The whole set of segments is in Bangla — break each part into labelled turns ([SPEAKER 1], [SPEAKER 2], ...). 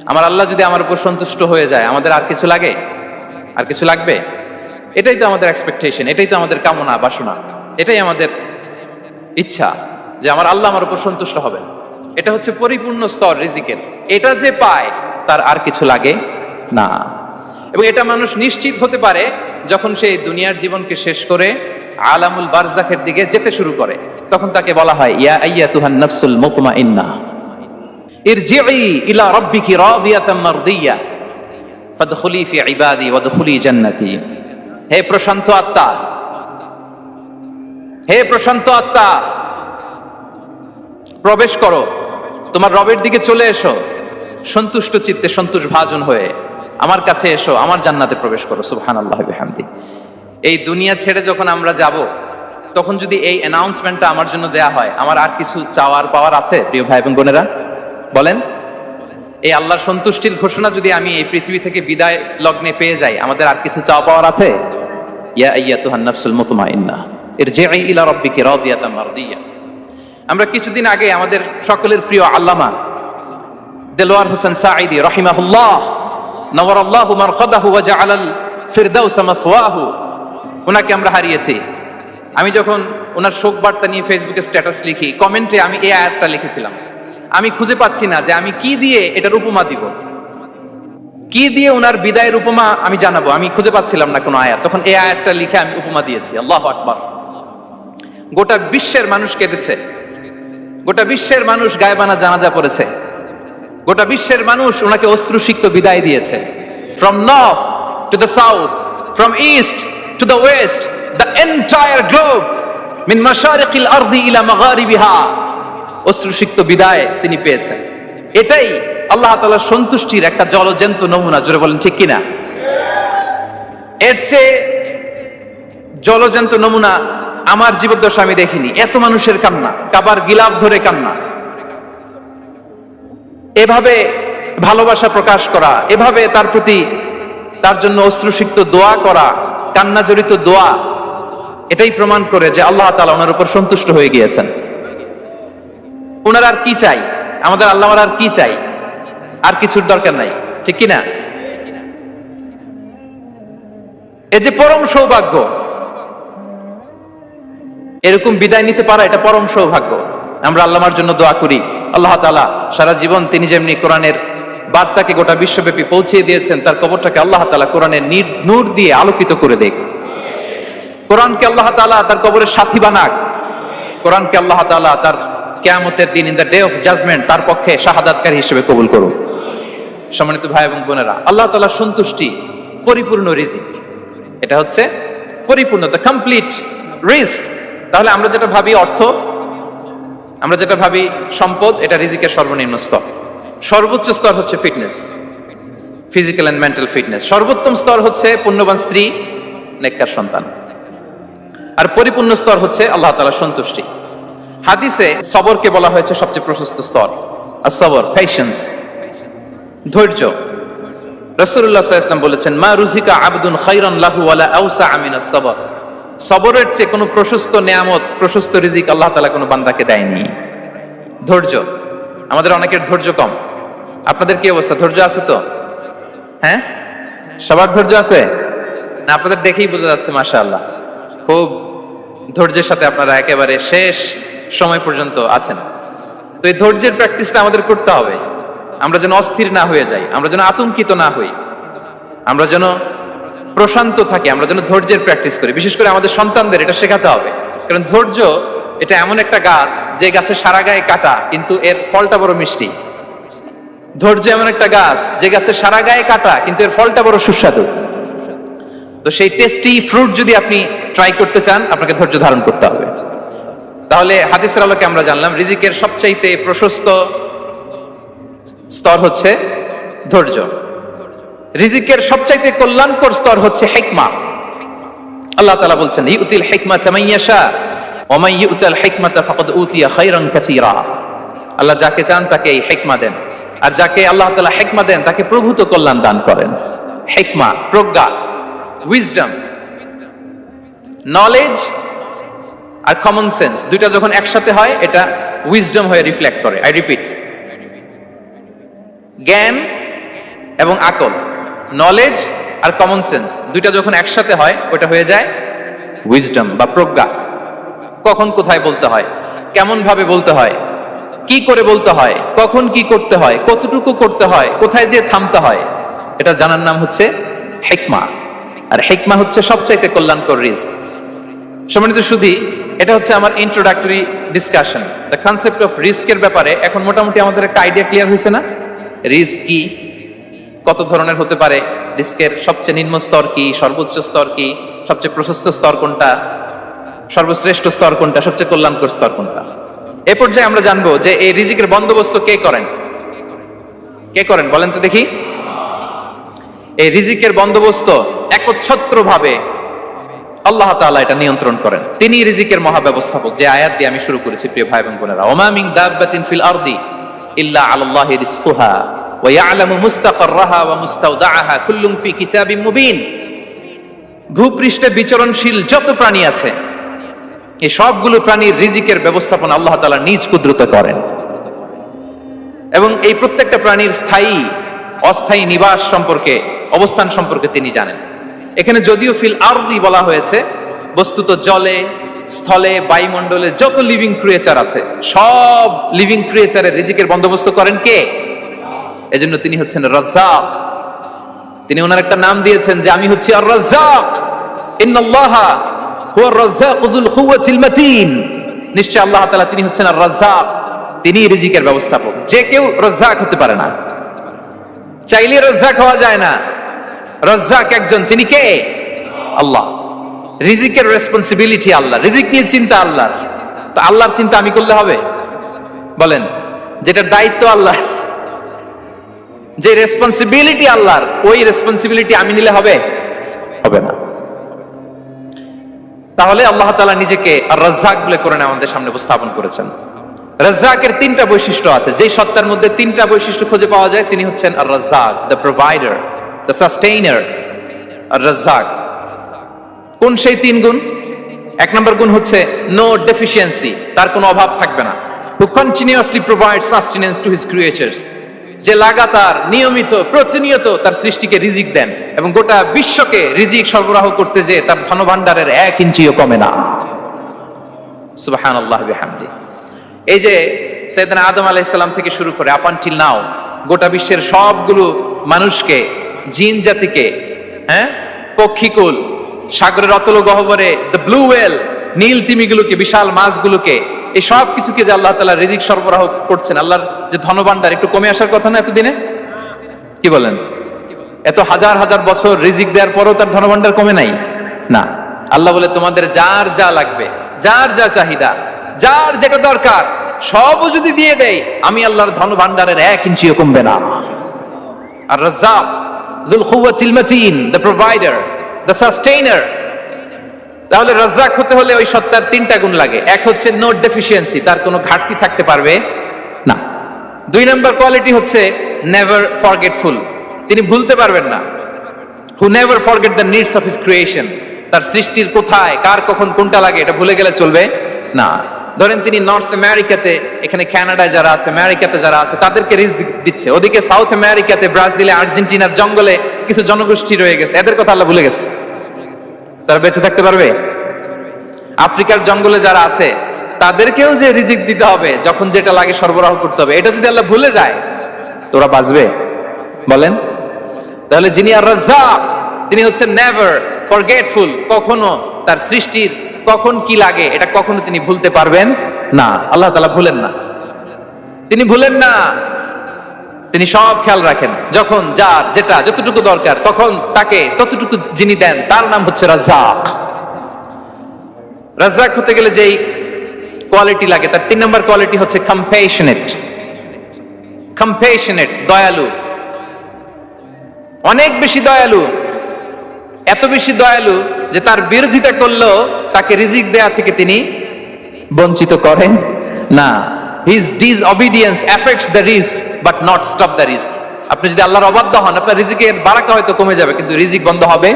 [SPEAKER 1] আমার আল্লাহ যদি আমার উপর সন্তুষ্ট হয়ে যায়, আমাদের আর কিছু লাগে? আর কিছু লাগবে? এটাই তো আমাদের এক্সপেকটেশন, এটাই তো আমাদের কামনা বাসনা, এটাই আমাদের ইচ্ছা যে আমার আল্লাহ আমার উপর সন্তুষ্ট হবেন। এটা হচ্ছে পরিপূর্ণ স্তর রিজিকের। এটা যে পায় তার আর কিছু লাগে না। এবং এটা মানুষ নিশ্চিত হতে পারে যখন সে দুনিয়ার জীবনকে শেষ করে আলামুল বারজাখের দিকে যেতে শুরু করে। তখন তাকে বলা হয়, ইয়া আইয়াতুহান নাফসুল মুতমাইন্নাহ ইরজিই ইলা রাব্বিকি রাদিয়াতাম মারদিয়া ফাদখুলি ফি ইবাদি ওয়াদখুলি জান্নাতি। হে প্রশান্ত আত্মা, হে প্রশান্ত আত্মা, প্রবেশ করো, তোমার রবের দিকে চলে এসো, সন্তুষ্ট চিত্তে সন্তোষ ভাজন হয়ে আমার কাছে এসো, আমার জান্নাতে প্রবেশ করো। সুবহানাল্লাহি ওয়া বিহামদিহি। এই দুনিয়া ছেড়ে যখন আমরা যাব, তখন যদি এই অ্যানাউন্সমেন্টটা আমার জন্য দেয়া হয়, আমার আর কিছু চাওয়ার পাওয়ার আছে? প্রিয় ভাই এবং বোনেরা বলেন, এই আল্লাহর সন্তুষ্টির ঘোষণা যদি আমি এই পৃথিবী থেকে বিদায় লগ্নে পেয়ে যাই, আমাদের আর কিছু চাওয়া পাওয়ার আছে? ইয়া আইয়াতুহান নাফসুল মুতমাইন্নাহ ইরজিই ইলা রাব্বিকি রাদিয়াতাম মারদিয়া। আমরা কিছুদিন আগে আমাদের সকলের প্রিয় আল্লামা দেলোয়ার হোসেন সাঈদী রাহিমাহুল্লাহ নওয়ারাল্লাহু মারকাদাহু ওয়া জাআলাল ফিরদাউস মাসওয়াহু, ওনাকে আমরা হারিয়েছি। আমি যখন ওনার শোক বার্তা নিয়ে ফেসবুকে স্ট্যাটাস লিখি, কমেন্টে আমি এই আয়াতটা লিখেছিলাম। আমি খুঁজে পাচ্ছি না যে আমি কি দিয়ে এটার উপমা দিব, কি দিয়ে ওনার বিদায়ের উপমা আমি জানাবো। আমি খুঁজে পাচ্ছিলাম না কোনো আয়াত। তখন এই আয়াতটা লিখে আমি উপমা দিয়েছি। আল্লাহু আকবার। গোটা বিশ্বের মানুষ কেঁদেছে, গোটা বিশ্বের মানুষ গায়বানা জানাজা পড়েছে, গোটা বিশ্বের মানুষ ওনাকে অশ্রুসিক্ত বিদায় দিয়েছে। From north to the south, from east to the west, the entire globe, মিন মাশারিকিল আরদি ইলা মাগারিবিহা, অশ্রুসিক্ত বিদায় তিনি পেয়েছেন। এটাই আল্লাহ তাআলার সন্তুষ্টির একটা জলজ্যান্ত নমুনা। জোরে বলেন ঠিক কিনা? এর চেয়ে জলজ্যান্ত নমুনা আমার জীবদ্দশা আমি দেখিনি। এত মানুষের কান্না, কাবার গিলাফ ধরে কান্না, এভাবে ভালোবাসা প্রকাশ করা, এভাবে তার প্রতি তার জন্য অশ্রুসিক্ত দোয়া করা, কান্না জড়িত দোয়া, এটাই প্রমাণ করে যে আল্লাহ তাআলা ওনার উপর সন্তুষ্ট হয়ে গিয়েছেন। ওনার আর কি চাই? আমাদের আল্লাহর আর কি চাই? আর কিছুর দরকার নাই, ঠিক কিনা? এই যে পরম সৌভাগ্য, এরকম বিদায় নিতে পারা, এটা পরম সৌভাগ্য। আমরা আল্লাহর জন্য দোয়া করি, আল্লাহ তাআলা সারা জীবন তিনি যেমনি কোরআনের বার্তাকে গোটা বিশ্বব্যাপী পৌঁছে দিয়েছেন, তার কবরটাকে আল্লাহ তাআলা কোরআনের নূর দিয়ে আলোকিত করে দেখ। কোরআনকে আল্লাহ তাআলা তার কবরের সাথী বানাক। কোরআনকে আল্লাহ তাআলা তার কিয়ামতের দিন, in the day of judgement, তার পক্ষে শাহাদাতকারী হিসেবে কবুল করুন। সম্মানিত ভাই এবং বোনেরা, আল্লাহ তাআলার সন্তুষ্টি পরিপূর্ণ রিজিক। এটা হচ্ছে পরিপূর্ণ, দ্য কমপ্লিট রিস্ক। তাহলে আমরা যেটা ভাবি অর্থ, আমরা যেটা ভাবি সম্পদ, এটা রিজিকের সর্বনিম্ন স্তর। সর্বোচ্চ স্তর হচ্ছে fitness, physical and mental fitness. সর্বোত্তম স্তর হচ্ছে পুণ্যবান স্ত্রী, নেককার সন্তান। আর পরিপূর্ণ স্তর হচ্ছে আল্লাহ তাআলার সন্তুষ্টি। হাদিসে সবরকে বলা হয়েছে সবচেয়ে প্রশস্ত স্তর। as-sabr, পেশেন্স, ধৈর্য। রাসূলুল্লাহ সাল্লাল্লাহু আলাইহি ওয়াসাল্লাম বলেছেন, মা রুজিকা আবদুন খায়রান লাহু ওয়ালা আওসা মিনাস সাবর। সবরের চেয়ে কোনো প্রশস্ত নেয়ামত, প্রশস্ত রিজিক আল্লাহ তাআলা কোনো বান্দাকে দেয়নি। ধৈর্য। আমাদের অনেকের ধৈর্য কম। আপনাদের কি অবস্থা? ধৈর্য আছে তো? হ্যাঁ, সবার ধৈর্য আছে না? আপনাদের দেখেই বোঝা যাচ্ছে মাশাআল্লাহ, খুব ধৈর্যের সাথে আপনারা একেবারে শেষ সময় পর্যন্ত আছেন। তো এই ধৈর্যের প্র্যাকটিসটা আমাদের করতে হবে। আমরা যেন অস্থির না হয়ে যাই, আমরা যেন আতঙ্কিত না হই, আমরা যেন প্রশান্ত থাকি, আমরা যেন ধৈর্যের প্র্যাকটিস করি। বিশেষ করে আমাদের সন্তানদের এটা শেখাতে হবে। কারণ ধৈর্য এটা এমন একটা গাছ, যে গাছে সারা গায়ে কাটা কিন্তু এর ফলটা বড় মিষ্টি। ধৈর্য এমন একটা গাছ, যে গাছে সারা গায়ে কাটা কিন্তু এর ফলটা বড় সুস্বাদু। তো সেই টেস্টি ফ্রুট যদি আপনি ট্রাই করতে চান, আপনাকে ধৈর্য ধারণ করতে হবে। তাহলে হাদিসের আলোকে আমরা জানলাম রিজিকের সবচাইতে প্রশস্ত স্তর হচ্ছে ধৈর্য। রিজিকের সবচাইতে কল্যাণকর স্তর হচ্ছে হিকমা। আল্লাহ তাআলা বলছেন, ইউতিল হিকমাতা মান ইয়াশা ওয়া মান ইউতাল হিকমাতা ফাকাদ উতিয়া খায়রান কাসীরা। আল্লাহ যাকে চান তাকে এই হিকমা দেন, আর যাকে আল্লাহ তাআলা হিকমা দেন তাকে প্রভূত কল্যাণ দান করেন। হিকমা, প্রজ্ঞা, উইজডম, নলেজ আর কমন সেন্স, দুইটা যখন একসাথে হয় এটা উইজডম হয়ে রিফ্লেক্ট করে। আই রিপিট, জ্ঞান এবং আকল, নলেজ আর কমন সেন্স, দুইটা যখন একসাথে হয় ওটা হয়ে যায় উইজডম বা প্রজ্ঞা। কখন কোথায় বলতে হয়, কেমন ভাবে বলতে হয়, কি করে বলতে হয়, কখন কি করতে হয়, কতটুকু করতে হয়, কোথায় যে থামতে হয়, এটা জানার নাম হচ্ছে হিকমা। আর হিকমা হচ্ছে সবচাইতে কল্যাণকর রিস্ক। সম্মানিত সুধী, এটা হচ্ছে আমার introductory discussion. The concept of রিস্কের ব্যাপারে এখন মোটামুটি আমাদের একটা আইডিয়া ক্লিয়ার হয়েছে না? রিস্ক কি, কত ধরনের হতে পারে, রিস্কের সবচেয়ে নিম্ন স্তর কি, সর্বোচ্চ স্তর কি, সবচেয়ে প্রশস্ত স্তর কোনটা, সর্বশ্রেষ্ঠ স্তর কোনটা, সবচেয়ে কল্যাণকর স্তর কোনটা। এ পর্যায়ে আমরা জানবো যে এই রিজিকের বন্দোবস্ত কে করেন। কে করেন বলেন তো দেখি? এই রিজিকের বন্দোবস্ত একচ্ছত্র ভাবে আল্লাহ তাআলা এটা নিয়ন্ত্রণ করেন। তিনি রিজিকের মহাব্যবস্থাপক। যে আয়াত দিয়ে আমি শুরু করেছি প্রিয় ভাই এবং বোনেরা, ওমা মিন দাব্বাতিন ফিল আরদি ইল্লা আলাল্লাহি রিজকুহা ওয়া ইয়ালামু মুস্তাকাররাহা ওয়া মুস্তাওদাআহা কুল্লুম ফি কিতাবিম মুবিন। ভূপৃষ্ঠে বিচরণশীল যত প্রাণী আছে, এই সবগুলো প্রাণীর রিজিকের ব্যবস্থাপনা আল্লাহ তাআলা নিজ কুদরতে করেন, এবং এই প্রত্যেকটা প্রাণীর স্থায়ী অস্থায়ী নিবাস সম্পর্কে, অবস্থান সম্পর্কে তিনি জানেন। এখানে যদিও ফিল আরদি বলা হয়েছে, বস্তুত জলে, স্থলে, বায়ুমণ্ডলে যত লিভিং ক্রিয়েচার আছে, সব লিভিং ক্রিয়েচারের রিজিকের বন্দোবস্ত করেন কে? এজন্য তিনি হচ্ছেন রাজ্জাক। তিনি ওনার একটা নাম দিয়েছেন যে আমি হচ্ছি আর রাজ্জাক, ইন্নাল্লাহা হুয়া রাজ্জাক যুল কুওয়াতিল মাতিন। নিশ্চয় আল্লাহ তাআলা তিনি হচ্ছেন আর রাজ্জাক, তিনি রিজিকের ব্যবস্থাপক। যে কেউ রাজ্জাক হতে পারে না, চাইলে রাজ্জাক হওয়া যায় না। রাজ্জাক একজন, তিনি কে? আল্লাহ। রিজিকের রেসপন্সিবিলিটি আল্লাহ, রিজিক নিয়ে চিন্তা আল্লাহর। তো আল্লাহর চিন্তা আমি করলে হবে? বলেন, যেটা দায়িত্ব আল্লাহ, যে রেসপন্সিবিলিটি আল্লাহর, ওই রেসপন্সিবিলিটি আমি নিলে হবে? হবে না। তাহলে আল্লাহ তাআলা নিজেকে আর রাজ্জাক বলে কোরআনে আমাদের সামনে উপস্থাপন করেছেন। রাজ্জাকের তিনটা বৈশিষ্ট্য আছে। যেই সত্তার মধ্যে তিনটা বৈশিষ্ট্য খুঁজে পাওয়া যায়, তিনি হচ্ছেন আর রাজ্জাক, দ্য প্রোভাইডার, দ্য সাস্টেইনার। আর রাজ্জাক কোন সেই তিন গুণ? এক নম্বর গুণ হচ্ছে নো ডেফিসিয়েন্সি, তার কোনো অভাব থাকবে না। হু continuously provide sustenance to his creatures, যে লাগাতার, নিয়মিত, প্রতিনিয়ত তার সৃষ্টিকে রিজিক দেন, এবং গোটা বিশ্বকে রিজিক সরবরাহ করতে যে তার ধনভাণ্ডারের 1 ইঞ্চিও কমে না। সুবহানাল্লাহ বিহামদি। এই যে সাইয়েদনা আদম আলাইহিস সালাম থেকে শুরু করে আপ আনটিল নাও গোটা বিশ্বের সবগুলো মানুষকে, জিন জাতিকে, পক্ষীকুল, সাগরের অতল গহ্বরে দ্য ব্লু ওয়েল, নীল তিমিগুলোকে, বিশাল মাছগুলোকে, এই সব কিছুকে যে আল্লাহ তাআলা রিজিক সরবরাহ করছেন, আল্লাহর যে ধনভাণ্ডার একটু কমে আসার কথা না এতদিনে? কি বলেন? এত হাজার হাজার বছর রিজিক দেওয়ার পরও তার ধনভাণ্ডার কমে নাই? না। আল্লাহ বলে তোমাদের যার যা লাগবে, যার যা চাহিদা, যার যেটা দরকার, সবও যদি দিয়ে দেয়, আমি আল্লাহর ধনভাণ্ডারের 1 ইঞ্চিও কমবে না। আর Razzak যুল কুওয়াতিল মাতিন, the provider, the sustainer. তাহলে রাজ্জাক হতে হলে ওই সত্তার তিনটা গুণ লাগে। এক হচ্ছে নো ডেফিসিয়েন্সি, তার কোনো ঘাটতি থাকতে পারবে না। 2 নম্বর কোয়ালিটি হচ্ছে নেভার ফরগেটফুল, তিনি ভুলতে পারবেন না। Who never forget the needs of his creation, তার সৃষ্টির কোথায়, কার, কখন, কোনটা লাগে এটা ভুলে গেলে চলবে না। ধরেন তিনি নর্থ আমেরিকাতে, এখানে কানাডায় যারা আছে, আমেরিকাতে যারা আছে, তাদেরকে রিজিক দিচ্ছে। ওদিকে সাউথ আমেরিকাতে, ব্রাজিলে, আর্জেন্টিনার জঙ্গলে কিছু জনগোষ্ঠী রয়ে গেছে, এদের কথা আল্লাহ ভুলে গেছে। তারা বেঁচে থাকতে পারবে? আফ্রিকার জঙ্গলে যারা আছে, তাদেরকেও যে রিজিক দিতে হবে, যখন যেটা লাগে সরবরাহ করতে হবে, এটা যদি আল্লাহ ভুলে যায়, তোরা বাঁচবে? বলেন। তাহলে যিনি আর রাজ্জাক, তিনি হচ্ছেন নেভার ফরগেটফুল, কখনো তার সৃষ্টির কখন কি লাগে এটা কখনো তিনি ভুলতে পারবেন না। আল্লাহ তাআলা ভুলেন না, তিনি ভুলেন না, তিনি সব খেয়াল রাখেন। যখন যার যেটা যতটুকু দরকার, তখন তাকে ততটুকু যিনি দেন, তার নাম হচ্ছে রাজ্জাক। রাজ্জাক হতে গেলে যেই কোয়ালিটি লাগে, তার 3 নম্বর কোয়ালিটি হচ্ছে কম্প্যাশনেট। কম্প্যাশনেট, দয়ালু, অনেক বেশি দয়ালু। এত বেশি দয়ালু যে তার বিরোধিতা করলেও তাকে রিজিক দেয়া থেকে তিনি বঞ্চিত করেন না। His disobedience affects the risk but not stop the risk. আপনি যদি আল্লাহর অবাধ্য হন, আপনার রিজিকের বারাকা হয়তো কমে যাবে, কিন্তু রিজিক বন্ধ হবে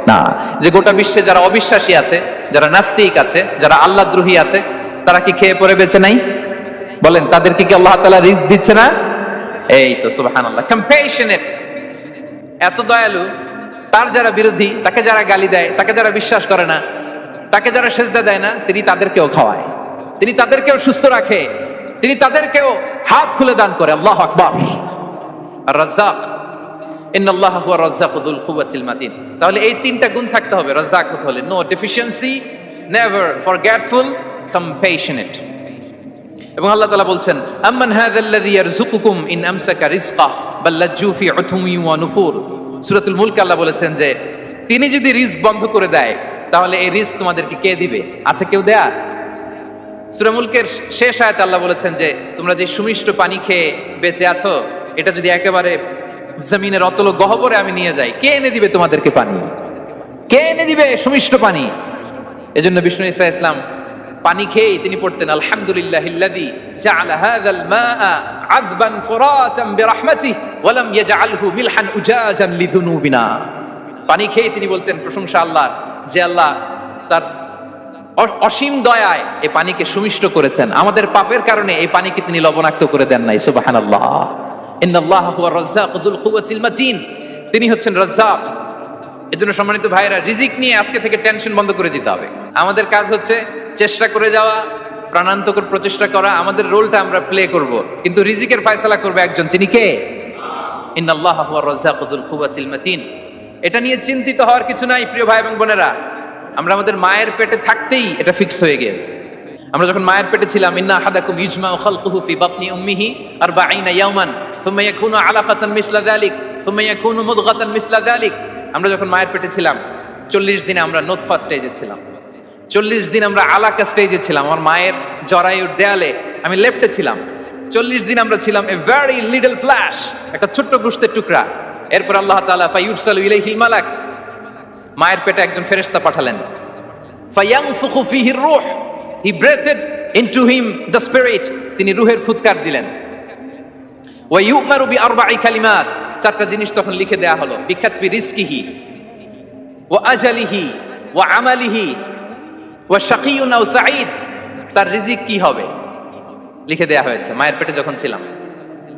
[SPEAKER 1] না। যে গোটা বিশ্বে যারা অবিশ্বাসী আছে, যারা নাস্তিক আছে, যারা আল্লাহদ্রোহী আছে, তারা কি খেয়ে পরে বেঁচে নাই? বলেন, তাদেরকে কি আল্লাহ তাআলা রিজিক দিচ্ছে না? এই তো সুবহানাল্লাহ। কম্প্যাশনেট, এত দয়ালু, তার যারা বিরোধী, তাকে যারা গালি দেয়, তাকে যারা বিশ্বাস করে না, তাকে যারা সেজদা দেয় না, তিনি তাদেরকেও খাওয়ায়, তিনি তাদেরকেও সুস্থ রাখে, তিনি তাদেরকেও হাত খুলে দান করে। আল্লাহু আকবার। আর রাজ্জাক, ইন্নাল্লাহা হুয়া রাজ্জাকু যুল কুওয়াতিল মাতিন। তাহলে এই তিনটা গুণ থাকতে হবে রাজ্জাক হতে হলে: no deficiency, never forgetful, compassionate. এবং আল্লাহ তাআলা বলছেন, আম্মান হাযাল্লাযী ইয়ারযুকুকুম ইন আমসাকা রিজকা বাল লাজ্জু ফি উতুমি ওয়া নুফুর। সূরাতুল মুলক আল্লাহ বলেছেন যে তিনি যদি রিজক বন্ধ করে দেয় তাহলে এই রিজক তোমাদেরকে কে দিবে? আছে কেউ দেয়া? সূরা মুলকের শেষ আয়াতে আল্লাহ বলেছেন যে তোমরা যে সুমিষ্ট পানি খেয়ে বেঁচে আছো, এটা যদি একেবারে জমিনের অতল গহ্বরে আমি নিয়ে যাই, কে এনে দিবে তোমাদেরকে পানি? কে এনে দিবে সুমিষ্ট পানি? এজন্য বিষ্ণু ঈসা ইসলাম পানি খেয়েই তিনি পড়তেন, আলহামদুলিল্লাহিল্লাযী জাআলা হাযাল মাআ আযবান ফুরাতান বিরাহমাতিহি ওয়া লাম ইয়াজআলহু মিলহান উজাজান লিযুনুবিনা। পানি খেয়েই তিনি বলতেন প্রশংসা আল্লাহর, যে আল্লাহ তার অসীম দয়ায় এই পানিকে সুমিষ্ট করেছেন, আমাদের পাপের কারণে এই পানিকে তিনি লবণাক্ত করে দেন নাই। সুবহানাল্লাহ। ইন্নাল্লাহা হুয়া রাজ্জাকু যুল কুওয়াতিল মাতিন। তিনি হচ্ছেন রাজ্জাক। এজন্য সম্মানিত ভাইরা, রিজিক নিয়ে আজকে থেকে টেনশন বন্ধ করে দিতে হবে। আমাদের কাজ হচ্ছে চেষ্টা করে যাওয়া, প্রাণান্তকর প্রচেষ্টা করা, আমাদের রোলটা আমরা প্লে করব, কিন্তু রিজিকের ফয়সালা করবে একজন, তিনি কে? ইন্নাল্লাহা হুয়া রাজ্জাকু যুল কুওয়াতিল মাতিন। এটা নিয়ে চিন্তিত হওয়ার কিছু নাই প্রিয় ভাই এবং বোনেরা। আমরা আমাদের মায়ের পেটে থাকতেই এটা ফিক্স হয়ে গিয়েছে। আমরা যখন মায়ের পেটে ছিলাম, ইন্না আহাদাকুম ইজমাউ খালকুহু ফি বাতনি উম্মিহি 40 ইয়াওমান সুম্মা ইয়াকুনু আলাকাতান মিসলা যালিক সুম্মা ইয়াকুনু মুদগাতান মিসলা যালিক। আমরা যখন মায়ের পেটে ছিলাম 40 দিনে আমরা নুতফা স্টেজে ছিলাম, 40 দিন আমরা আলাকা স্টেজে ছিলাম। আমার মায়ের জরায়ুর দেয়ালে আমি লেপ্টে ছিলাম। 40 দিন আমরা ছিলাম এ ভেরি লিটল ফ্ল্যাশ, একটা ছোট্ট গোশতের টুকরা। এরপর আল্লাহ তাআলা ফায়ুরসালু ইলাইহিল মালাক, মায়ের পেটে একজন ফেরেশতা পাঠালেন। ফায়ানফুখু ফিহির রূহ, he breathed into him the spirit, তিনি রূহের ফুৎকার দিলেন। ওয়া ইউমারু বিআরবা'i কালিমাত, চারটা জিনিস তখন লিখে দেয়া হলো। বিকাতবি রিজকিহি ওয়া আজালিহি ওয়া আমালিহি ওয়া শাকিয়ুন আও সাঈদ, তার রিজিক কি হবে লিখে দেয়া হয়েছে মায়ের পেটে যখন ছিলাম।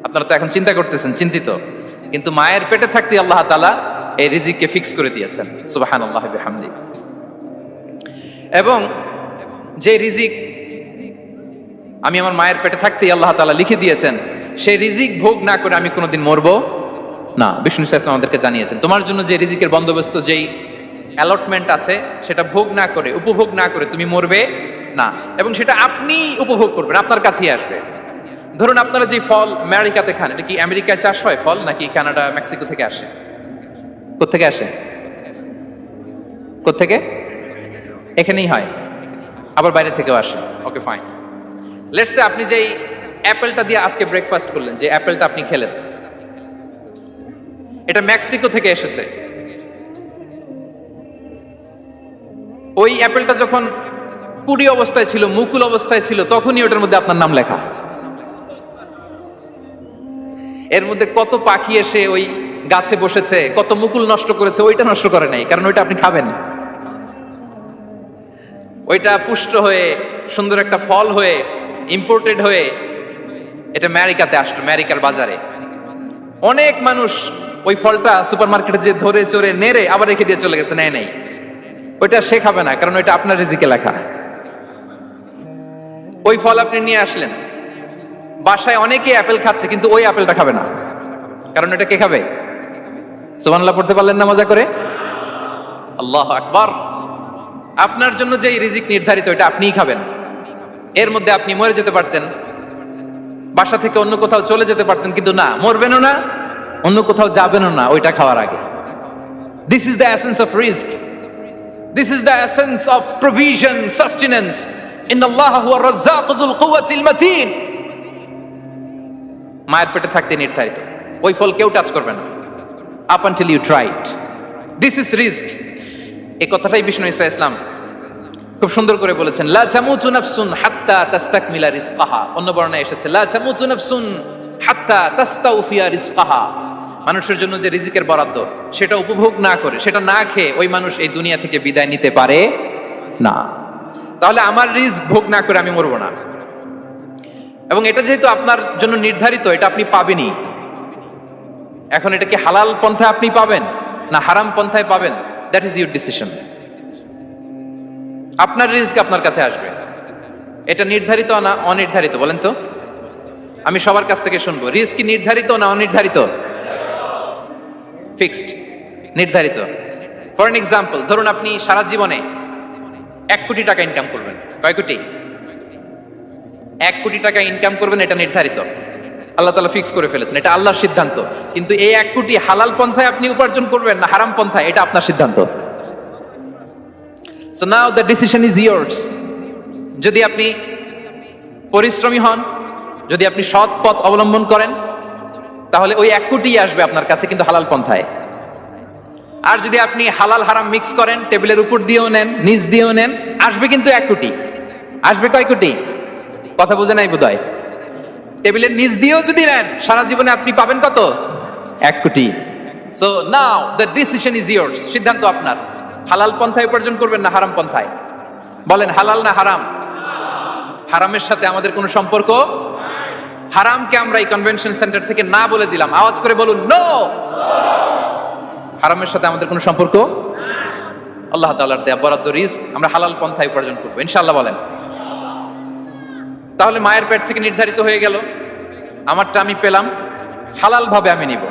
[SPEAKER 1] আপনারা তো এখন চিন্তা করতেছেন, চিন্তিত, কিন্তু মায়ের পেটে থাকতে আল্লাহ তাআলা এই রিজিককে ফিক্স করে দিয়েছেন। সুবহানাল্লাহ বিহামদি। এবং যে রিজিক আমি আমার মায়ের পেটে থাকতেই আল্লাহ তাআলা লিখে দিয়েছেন, সেই রিজিক ভোগ না করে আমি কোনোদিন মরবো না। বিষ্ণু ইসলাম আমাদেরকে জানিয়েছেন, তোমার জন্য যে রিজিকের বন্দোবস্ত, যেই অ্যালটমেন্ট আছে, সেটা ভোগ না করে, উপভোগ না করে তুমি মরবে না। এবং সেটা আপনি উপভোগ করবেন, আপনার কাছেই আসবে। ধরুন আপনারা যে ফল আমেরিকাতে খান, এটা কি আমেরিকায় চাষ হয় ফল, নাকি কানাডা মেক্সিকো থেকে আসে? কোত্থেকে আসে? কোত্থেকে? এখানেই হয়, আবার বাইরে থেকেও আসে। Okay fine. লেটস সে আপনি যেই অ্যাপেলটা দিয়ে আজকে ব্রেকফাস্ট করলেন, যে অ্যাপেলটা আপনি খেলেন, এটা মেক্সিকো থেকে এসেছে। ওই অ্যাপেলটা যখন কুড়ি অবস্থায় ছিল, মুকুল অবস্থায় ছিল, তখনই ওটার মধ্যে আপনার নাম লেখা। এর মধ্যে কত পাখি এসে ওই গাছে বসেছে, কত মুকুল নষ্ট করেছে, ওইটা নষ্ট করে নাই, কারণ ওইটা আপনি খাবেন। ওইটা পুষ্ট হয়ে সুন্দর একটা ফল হয়ে ইম্পোর্টেড হয়ে এটা আমেরিকাতে আসলো, আমেরিকার বাজারে। অনেক মানুষ ওই ফলটা সুপার মার্কেটে যে ধরে চড়ে নেড়ে আবার রেখে দিয়ে চলে গেছে, নেয় নাই। ওইটা সে খাবে না, কারণ ওইটা আপনার রিজিকে লেখা। ওই ফল আপনি নিয়ে আসলেন, বাসায় অনেকে অ্যাপেল খাচ্ছে, কিন্তু ওই অ্যাপেলটা খাবে না, কারণ এটা কে খাবে? সুবহানাল্লাহ পড়তে পারলেন না মজা করে? আল্লাহু আকবার। আপনার জন্য যে রিজিক নির্ধারিত, এটা আপনিই খাবেন। এর মধ্যে আপনি মরে যেতে পারতেন, বাসা থেকে অন্য কোথাও চলে যেতে পারতেন, কিন্তু না, মরবেনও না, অন্য কোথাও যাবেনও না ওইটা খাওয়ার আগে। This is the essence of risk, this is the essence of provision, sustenance. ইন্নাল্লাহা হুয়া রাজ্জাকু যুল কুওয়াতিল মাতিন। মায়ের পেটে থাকতে নির্ধারিত, ওই ফল কেউ টাচ করবে না up until you try it. This is risk. এই কথাটাই বিষ্ণু ঈসা ইসলাম খুব সুন্দর করে বলেছেন, লা তামুতু নাফসুন হাত্তা তাস্তাকমিলা রিজকাহা। অন্য বর্ণনায় এসেছে লা তামুতু নাফসুন হাত্তা তাস্তাউফিয়া রিজকাহা। মানুষের জন্য যে রিজিকের বরাদ্দ, সেটা উপভোগ না করে, সেটা না খেয়ে ওই মানুষ এই দুনিয়া থেকে বিদায় নিতে পারে না। তাহলে আমার রিস্ক ভোগ না করে আমি মরবো না। এবং এটা যেহেতু আপনার জন্য নির্ধারিত, এটা আপনি পাবেনই। এখন এটা কি হালাল পন্থায় আপনি পাবেন না হারাম পন্থায় পাবেন, দ্যাট ইজ ইউর ডিসিশন। আপনার রিস্ক আপনার কাছে আসবে, এটা নির্ধারিত না অনির্ধারিত বলেন তো? আমি সবার কাছ থেকে শুনবো, রিস্ক কি নির্ধারিত না অনির্ধারিত? ফিক্সড, নির্ধারিত। ফর এন এক্সাম্পল, ধরুন আপনি সারা জীবনে 1 কোটি টাকা ইনকাম করবেন। কয় কোটি? 1 কোটি টাকা ইনকাম করবেন, এটা নির্ধারিত, আল্লাহ তাআলা ফিক্স করে ফেলেছেন, এটা আল্লাহর সিদ্ধান্ত। কিন্তু এই 1 কোটি হালাল পন্থায় আপনি উপার্জন করবেন না হারাম পন্থায়, এটা আপনার সিদ্ধান্ত। So now the decision is years. যদি আপনি পরিশ্রমী হন, যদি আপনি সৎ পথ অবলম্বন করেন, তাহলে ওই 1 কোটি আসবে আপনার কাছে, কিন্তু হালাল পন্থায়। আর যদি আপনি হালাল হারাম মিক্স করেন, টেবিলের উপর দিয়েও নেন নিচ দিয়েও নেন, আসবে কিন্তু 1 কোটি। আসবে কয় কোটি? কথা বুঝে নাই বোধহয়। টেবিলের নিচ দিয়েও যদি নেন, সারা জীবনে আপনি পাবেন কত? 1 কোটি। So now the decision is years. সিদ্ধান্ত আপনার, হালাল পন্থায় উপার্জন করবেন না হারাম পন্থায়। বলেন হালাল না হারাম? হারামের সাথে আমাদের কোনো সম্পর্ক? হারামকে আমরা এই কনভেনশন সেন্টার থেকে না বলে দিলাম, আওয়াজ করে বলুন নো। হারামের সাথে আমাদের কোনো সম্পর্ক? আল্লাহ তাআলার দেয়া বরাদ্দ রিস্ক আমরা হালাল পন্থায় উপার্জন করবো ইনশাআল্লাহ। বলেন। তাহলে মায়ের পেট থেকে নির্ধারিত হয়ে গেল, আমারটা আমি পেলাম, হালাল ভাবে আমি নিব।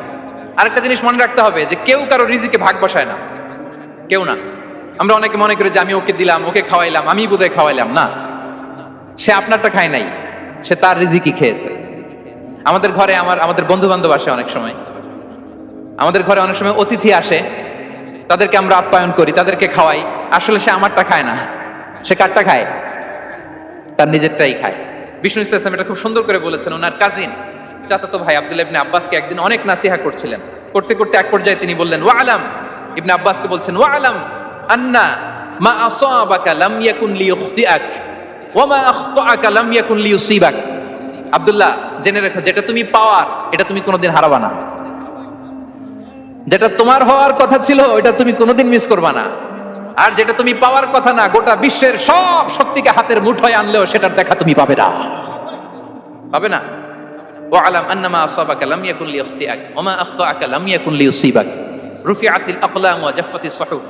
[SPEAKER 1] আরেকটা জিনিস মনে রাখতে হবে যে কেউ কারো রিজিকে ভাগ বসায় না, কেউ না। আমরা অনেকে মনে করি যে আমি ওকে দিলাম, ওকে খাওয়াইলাম, আমি বোধহয় খাওয়াইলাম। না, সে আপনারটা খায় নাই, সে তার রিজিকই খেয়েছে। আমাদের ঘরে আমাদের বন্ধু বান্ধব আসে অনেক সময়, আমাদের ঘরে অনেক সময় অতিথি আসে, তাদেরকে আমরা আপ্যায়ন করি, তাদেরকে খাওয়াই। আসলে সে আমারটা খায় না, সে কারটা খায়? তার নিজেরটাই খায়। বিষ্ণু ইসলাম এটা খুব সুন্দর করে বলেছেন। ওনার কাজিন চাচাতো ভাই আব্দুল্লাহ ইবনে আব্বাসকে একদিন অনেক নাসিহা করছিলেন, করতে করতে এক পর্যায়ে তিনি বললেন, ওয়া আলাম, ইবনে আব্বাসকে বলছেন, ওয়া আলাম আন্না মা আসাবাকা লাম ইয়াকুন লিইখতিআক ওয়া মা আখতাআকা লাম ইয়াকুন লিইউসিবাক। আব্দুল্লাহ, জেনে রেখো, যেটা তুমি পাওয়ার এটা তুমি কোনোদিন হারাবা না, যেটা তোমার হওয়ার কথা ছিল ওটা তুমি কোনোদিন মিস করবা না, আর যেটা তুমি পাওয়ার কথা না, গোটা বিশ্বের সব শক্তিকে হাতের মুঠোয় আনলেও সেটার দেখা তুমি পাবে না, পাবে না। ওয়া আলাম আন্নামা আসাবাকা লাম ইয়াকুন লিইখতিআক ওয়া মা আখতাআকা লাম ইয়াকুন লিইউসিবাক রুফিআতিল আকলাম ওয়া জাফফাতিস সুহুফ।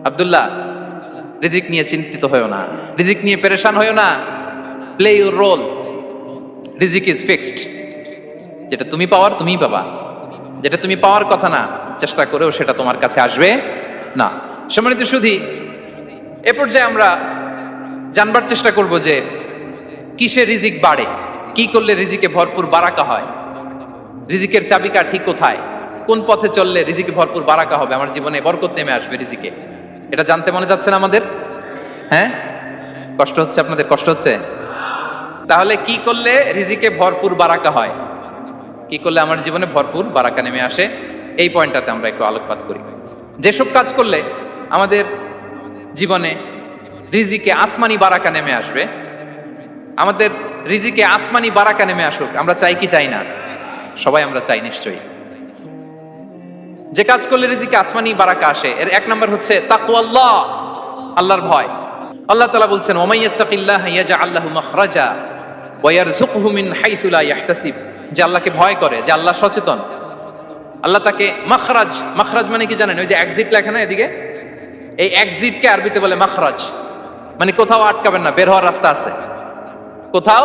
[SPEAKER 1] আব্দুল্লাহ, রিজিক নিয়ে চিন্তিত হয়ো না, রিজিক নিয়ে পেরেশান হয়ো না, প্লে ইউর রোল, রিজিক ইজ ফিক্সড। যেটা তুমি পাওয়ার তুমিই পাবা, যেটা তুমি পাওয়ার কথা না, চেষ্টা করেও সেটা তোমার কাছে আসবে না। সম্মানিত সুধী, এ পর্যায়ে আমরা জানবার চেষ্টা করব যে কিসে রিজিক বাড়ে, কি করলে রিজিকে ভরপুর বারাকা হয়, রিজিকের চাবিকাঠি কোথায়, কোন পথে চললে রিজিকে ভরপুর বারাকা হবে, আমার জীবনে বরকত নেমে আসবে রিজিকে। এটা জানতে মনে যাচ্ছে না আমাদের? হ্যাঁ, কষ্ট হচ্ছে আপনাদের? কষ্ট হচ্ছে? তাহলে কি করলে রিজিকে ভরপুর বারাকা হয়, কি করলে আমার জীবনে ভরপুর বারাকা নেমে আসে, এই পয়েন্টটাতে আমরা একটু আলোকপাত করি। যেসব কাজ করলে আমাদের জীবনে রিজিকে আসমানি বারাকা নেমে আসবে, আমাদের রিজিকে আসমানি বারাকা নেমে আসুক, আমরা চাই কি চাই না? সবাই আমরা চাই নিশ্চয়ই। যে কাজ করলে রিজিকে আসমানি বারাকা আসে, এর 1 নম্বর হচ্ছে তাকওয়াল্লাহ, আল্লাহর ভয়। আল্লাহ তাআলা বলছেন, ওয়া মাইয়াত্তাকিল্লাহা ইয়াজআল লাহু মাখরাজা ওয়া ইয়ারযুকহু মিন হাইসু লা ইয়াহতাসিব। যে আল্লাহকে ভয় করে, যে আল্লাহ সচেতন, আল্লাহ তাকে মাখরাজ, মাখরাজ মানে কি জানেন? ওই যে এক্সিট লেখা না এদিকে, এই এক্সিটকে আরবিতে বলে মাখরাজ, মানে কোথাও আটকাবেন না, বের হওয়ার রাস্তা আছে, কোথাও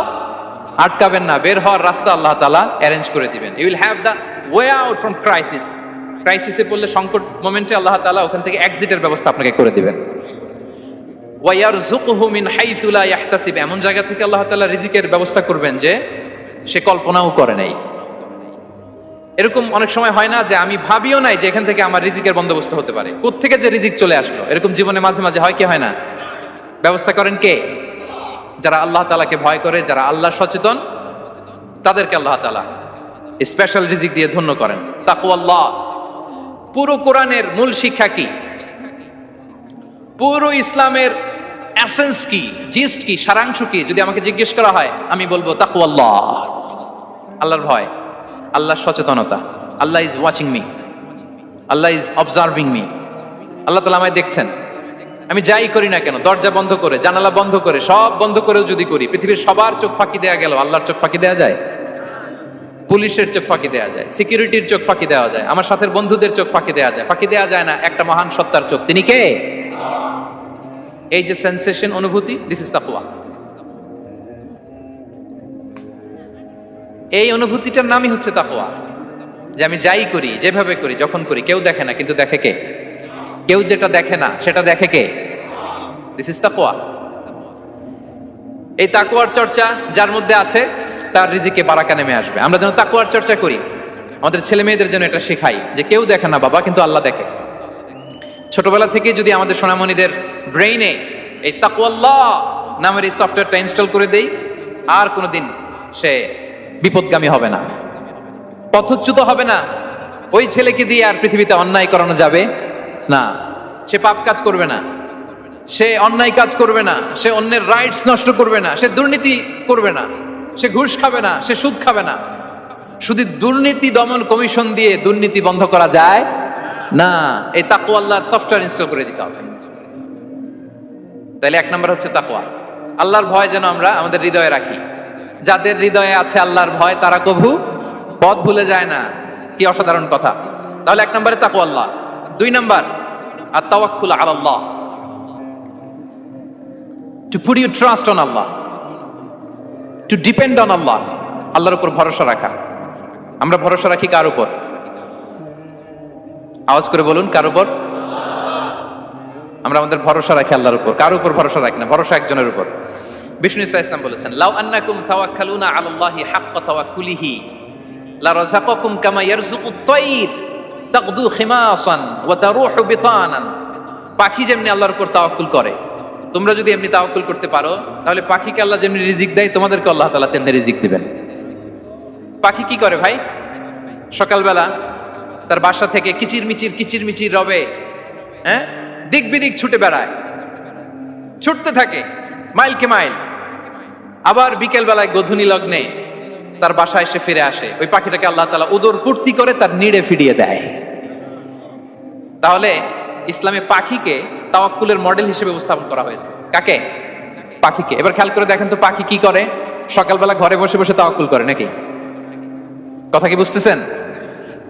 [SPEAKER 1] আটকাবেন না, বের হওয়ার রাস্তা আল্লাহ তাআলা অ্যারেঞ্জ করে দিবেন। You will have the way out from crisis. ক্রাইসিসে পড়লে, সংকট মোমেন্টে আল্লাহ তাআলা ওখান থেকে এক্সিটের ব্যবস্থা আপনাকে করে দিবেন। ওয়া ইয়ারযুকহু মিন হাইসু লা ইয়াহতাসিব, এমন জায়গা থেকে আল্লাহ তাআলা রিজিকের ব্যবস্থা করবেন যে সে কল্পনাও করে নাই। এরকম অনেক সময় হয় না যে আমি ভাবিও নাই যে এখান থেকে আমার রিজিকের বন্দোবস্ত হতে পারে, কোত্থেকে যে রিজিক চলে আসলো, এরকম জীবনে মাঝে মাঝে হয় কি হয় না? ব্যবস্থা করেন কে? যারা আল্লাহ তাআলাকে ভয় করে, যারা আল্লাহ সচেতন, তাদেরকে আল্লাহ তাআলা স্পেশাল রিজিক দিয়ে ধন্য করেন। তাকওয়াল্লাহ। পুরো কোরআনের মূল শিক্ষা কি? পুরো ইসলামের এসেন্স কি, জিস্ট কি, সারাংশ কি যদি আমাকে জিজ্ঞেস করা হয়, আমি বলবো তাকওয়াল্লাহ, আল্লাহর ভয়, আল্লাহর সচেতনতা। আল্লাহ ইজ ওয়াচিং মি, আল্লাহ ইজ অবজার্ভিং মি। আল্লাহ তাআলা আমায় দেখছেন, আমি যাই করি না কেন, দরজা বন্ধ করে, জানালা বন্ধ করে, সব বন্ধ করেও যদি করি, পৃথিবীর সবার চোখ ফাঁকি দেয়া গেল, আল্লাহর চোখ ফাঁকি দেয়া যায়? পুলিশের চোখ ফাঁকি দেওয়া যায়, সিকিউরিটির চোখ ফাঁকি দেওয়া যায়, আমার সাথে বন্ধুদের চোখ ফাঁকি দেওয়া যায়, ফাঁকি দেওয়া যায় না একটা মহান সত্তার চোখ। তিনি কে? এই যে সেন্সেশন, অনুভূতি, দিস ইজ তাকওয়া। এই অনুভূতিটার নামই হচ্ছে তাকওয়া, যে আমি যাই করি, যেভাবে করি, যখন করি, কেউ দেখে না কিন্তু দেখে কে? কেউ যেটা দেখে না সেটা দেখে কে? দিস ইজ তাকওয়া। এই তাকওয়ার চর্চা যার মধ্যে আছে তার রিজিকে বারাকা নেমে আসবে। আমরা যেন তাকওয়ার চর্চা করি, আমাদের ছেলে মেয়েদের জন্য এটা শেখাই যে কেউ দেখে না বাবা, কিন্তু আল্লাহ দেখে। ছোটবেলা থেকে যদি আমাদের সোনামণিদের ব্রেইনে এই তাকওয়াল্লাহ নামের এই সফটওয়্যারটা ইনস্টল করে দেই, আর কোনোদিন সে বিপদগামী হবে না, পথচ্যুত হবে না। ওই ছেলেকে দিয়ে আর পৃথিবীতে অন্যায় করানো যাবে না, সে পাপ কাজ করবে না, সে অন্যায় কাজ করবে না, সে অন্যের রাইটস নষ্ট করবে না, সে দুর্নীতি করবে না, সে ঘুষ খাবে না, সে সুদ খাবে না। শুধু দুর্নীতি দমন কমিশন দিয়ে দুর্নীতি বন্ধ করা যায় না, এই তাকওয়া আল্লাহর সফটওয়্যার ইনস্টল করে দিতে হবে। তাহলে এক নম্বর হচ্ছে তাকওয়া। আল্লাহর ভয় যেন আমরা আমাদের হৃদয়ে রাখি। যাদের হৃদয়ে আছে আল্লাহর ভয় তারা কভু পথ ভুলে যায় না। কি অসাধারণ কথা! তাহলে এক নম্বরে তাকওয়া আল্লাহ। দুই নম্বর আত-তাওয়াক্কুল আলাল্লাহ, to put your trust on Allah, to depend on Allah, আল্লাহর উপর ভরসা রাখা। আমরা ভরসা রাখি কার উপর? আওয়াজ করে বলুন, কার উপর? আমরা আমাদের ভরসা রাখি আল্লাহর উপর, কার উপর ভরসা রাখি না, ভরসা একজনের উপর। বিষ্ণু ইসলাম বলেছেন, লাউ আন্নাকুম তাওয়াক্কালুনা আলাল্লাহি হাক্কা তাওয়াক্কুলিহি লা রাযাকাকুম কামা ইয়ারযুকুত তায়র তাগদু খিমাসান ওয়া তারুহু বিতানান। পাখি যেমনি আল্লাহর উপর তাওয়াক্কুল করে, তোমরা যদি এমনি তাওয়াক্কুল করতে পারো, তাহলে পাখিকে আল্লাহ যেমনি রিজিক দেয়, তোমাদেরকে আল্লাহ তাআলা তেমনি রিজিক দিবেন। পাখি কি করে ভাই? সকালবেলা তার বাসা থেকে কিচির মিচির রবে, হ্যাঁ, দিক বিদিক ছুটে বেড়ায়, ছুটতে থাকে মাইলকে মাইল। আবার বিকেল বেলায় গধূলি লগ্নে তার বাসায় এসে ফিরে আসে। ওই পাখিটাকে আল্লাহ তাআলা উদর পূর্তি করে তার নিড়ে ফিরিয়ে দেয়। তাহলে ইসলামে পাখিকে তাওয়াক্কুলের মডেল হিসেবে উপস্থাপন করা হয়েছে। কাকে? পাখিকে। এবার খেয়াল করে দেখেন তো পাখি কি করে? সকালবেলা ঘরে বসে বসে তাওয়াক্কুল করে নাকি? কথা কি বুঝতেছেন?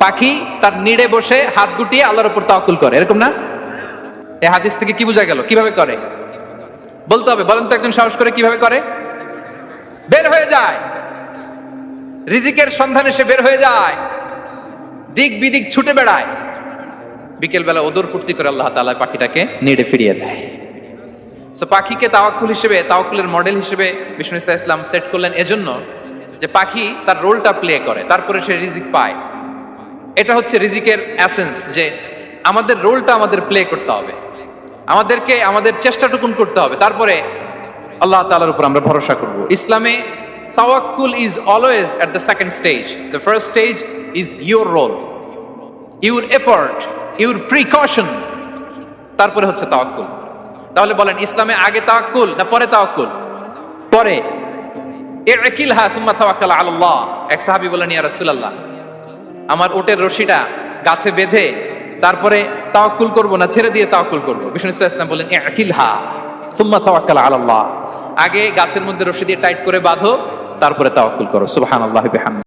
[SPEAKER 1] পাখি তার নিড়ে বসে হাত গুটিয়ে আল্লাহর উপর তাওয়াক্কুল করে, এরকম না? এই হাদিস থেকে কি বোঝা গেল? কিভাবে করে বলতে হবে, বলেন তো একজন সাহস করে কিভাবে করে? বের হয়ে যায়, রিজিকের সন্ধানে সে বের হয়ে যায়, দিক বিদিক ছুটে বেড়ায়, বিকেল বেলা ওদর পূর্তি করে আল্লাহ তাআলা পাখিটাকে নিড়ে ফিরিয়ে দেয়। সো পাখিকে তাওয়াক্কুল হিসেবে, তাওয়াক্কুলের মডেল হিসেবে বিষ্ণু ইসলাম সেট করলেন এজন্য যে পাখি তার রোলটা প্লে করে, তারপরে সে রিজিক পায়। এটা হচ্ছে রিজিকের এসেন্স, যে আমাদের রোলটা আমাদের প্লে করতে হবে, আমাদেরকে আমাদের চেষ্টাটুকুন করতে হবে, তারপরে আল্লাহ তাআলার উপর আমরা ভরসা করব। ইসলামে তাওয়াক্কুল is always at the second stage. The first stage is your role, your effort, your precaution, তারপরে হচ্ছে তাওয়াক্কুল। তাহলে বলেন, ইসলামে আগে তাওয়াক্কুল না পরে তাওয়াক্কুল? পরে। ইকিলহা সুম্মা তাওয়াক্কাল আলাল্লাহ। এক সাহাবী বলেন, ইয়া রাসূলুল্লাহ, আমার ওটের রশিটা গাছে বেঁধে তারপরে তাওয়াক্কুল করব না ছেড়ে দিয়ে তাওয়াক্কুল করব? বিষ্ণু ইসলাম বলেন, ইকিলহা সুম্মা তাওয়াক্কাল আলাল্লাহ। আগে গাছের মধ্যে রশি দিয়ে টাইট করে বাঁধো, তারপরে তাওয়াক্কুল করো। সুবহানাল্লাহি বিহামদিহি।